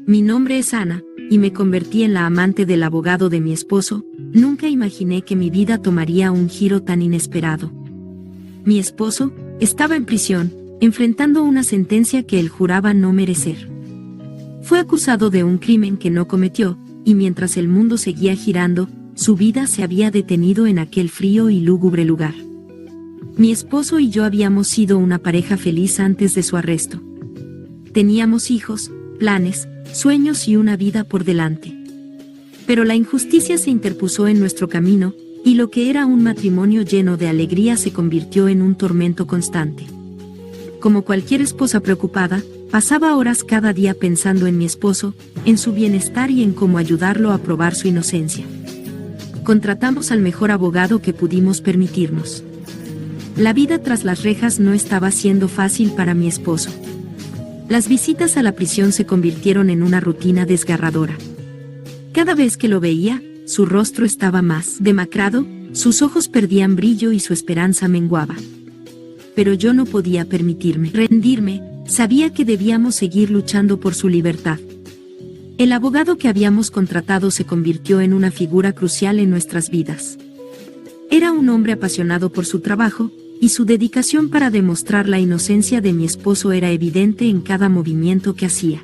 Mi nombre es Ana, y me convertí en la amante del abogado de mi esposo. Nunca imaginé que mi vida tomaría un giro tan inesperado. Mi esposo estaba en prisión, enfrentando una sentencia que él juraba no merecer. Fue acusado de un crimen que no cometió, y mientras el mundo seguía girando, su vida se había detenido en aquel frío y lúgubre lugar. Mi esposo y yo habíamos sido una pareja feliz antes de su arresto. Teníamos hijos, planes, sueños y una vida por delante. Pero la injusticia se interpuso en nuestro camino, y lo que era un matrimonio lleno de alegría se convirtió en un tormento constante. Como cualquier esposa preocupada, pasaba horas cada día pensando en mi esposo, en su bienestar y en cómo ayudarlo a probar su inocencia. Contratamos al mejor abogado que pudimos permitirnos. La vida tras las rejas no estaba siendo fácil para mi esposo. Las visitas a la prisión se convirtieron en una rutina desgarradora. Cada vez que lo veía, su rostro estaba más demacrado, sus ojos perdían brillo y su esperanza menguaba. Pero yo no podía permitirme rendirme, sabía que debíamos seguir luchando por su libertad. El abogado que habíamos contratado se convirtió en una figura crucial en nuestras vidas. Era un hombre apasionado por su trabajo, y su dedicación para demostrar la inocencia de mi esposo era evidente en cada movimiento que hacía.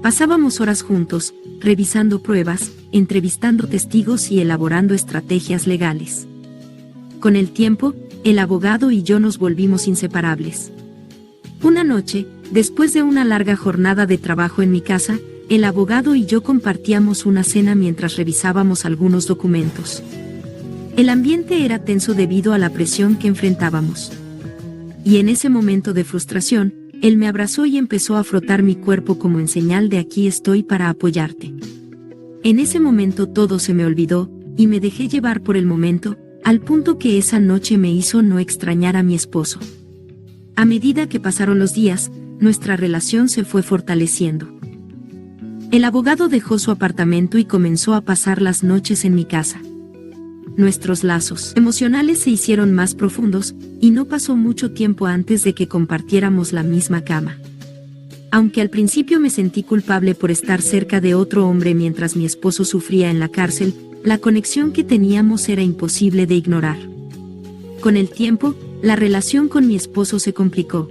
Pasábamos horas juntos, revisando pruebas, entrevistando testigos y elaborando estrategias legales. Con el tiempo, el abogado y yo nos volvimos inseparables. Una noche, después de una larga jornada de trabajo en mi casa, el abogado y yo compartíamos una cena mientras revisábamos algunos documentos. El ambiente era tenso debido a la presión que enfrentábamos. Y en ese momento de frustración, él me abrazó y empezó a frotar mi cuerpo como en señal de aquí estoy para apoyarte. En ese momento todo se me olvidó, y me dejé llevar por el momento, al punto que esa noche me hizo no extrañar a mi esposo. A medida que pasaron los días, nuestra relación se fue fortaleciendo. El abogado dejó su apartamento y comenzó a pasar las noches en mi casa. Nuestros lazos emocionales se hicieron más profundos, y no pasó mucho tiempo antes de que compartiéramos la misma cama. Aunque al principio me sentí culpable por estar cerca de otro hombre mientras mi esposo sufría en la cárcel, la conexión que teníamos era imposible de ignorar. Con el tiempo, la relación con mi esposo se complicó.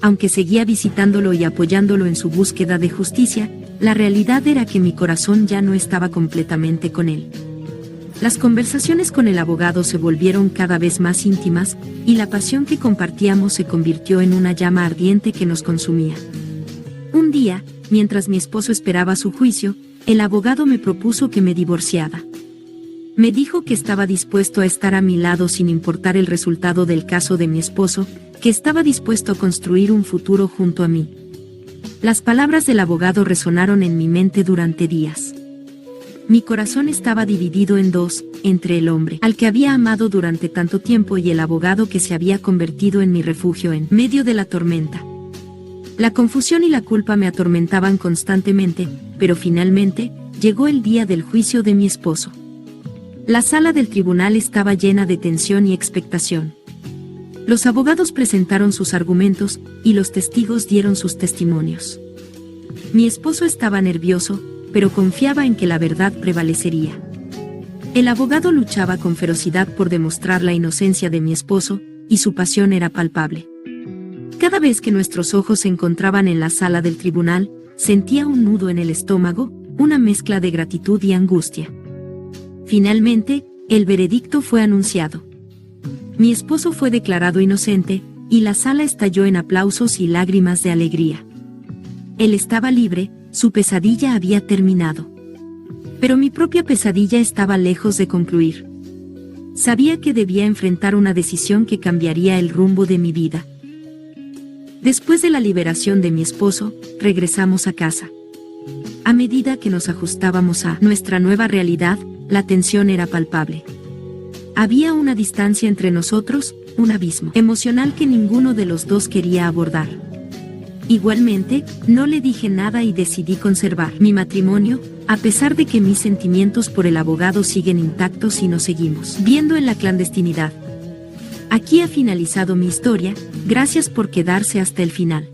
Aunque seguía visitándolo y apoyándolo en su búsqueda de justicia, la realidad era que mi corazón ya no estaba completamente con él. Las conversaciones con el abogado se volvieron cada vez más íntimas, y la pasión que compartíamos se convirtió en una llama ardiente que nos consumía. Un día, mientras mi esposo esperaba su juicio, el abogado me propuso que me divorciara. Me dijo que estaba dispuesto a estar a mi lado sin importar el resultado del caso de mi esposo, que estaba dispuesto a construir un futuro junto a mí. Las palabras del abogado resonaron en mi mente durante días. Mi corazón estaba dividido en dos, entre el hombre al que había amado durante tanto tiempo y el abogado que se había convertido en mi refugio en medio de la tormenta. La confusión y la culpa me atormentaban constantemente, pero finalmente, llegó el día del juicio de mi esposo. La sala del tribunal estaba llena de tensión y expectación. Los abogados presentaron sus argumentos, y los testigos dieron sus testimonios. Mi esposo estaba nervioso, pero confiaba en que la verdad prevalecería. El abogado luchaba con ferocidad por demostrar la inocencia de mi esposo, y su pasión era palpable. Cada vez que nuestros ojos se encontraban en la sala del tribunal, sentía un nudo en el estómago, una mezcla de gratitud y angustia. Finalmente, el veredicto fue anunciado. Mi esposo fue declarado inocente, y la sala estalló en aplausos y lágrimas de alegría. Él estaba libre, su pesadilla había terminado. Pero mi propia pesadilla estaba lejos de concluir. Sabía que debía enfrentar una decisión que cambiaría el rumbo de mi vida. Después de la liberación de mi esposo, regresamos a casa. A medida que nos ajustábamos a nuestra nueva realidad, la tensión era palpable. Había una distancia entre nosotros, un abismo emocional que ninguno de los dos quería abordar. Igualmente, no le dije nada y decidí conservar mi matrimonio, a pesar de que mis sentimientos por el abogado siguen intactos y nos seguimos viendo en la clandestinidad. Aquí ha finalizado mi historia, gracias por quedarse hasta el final.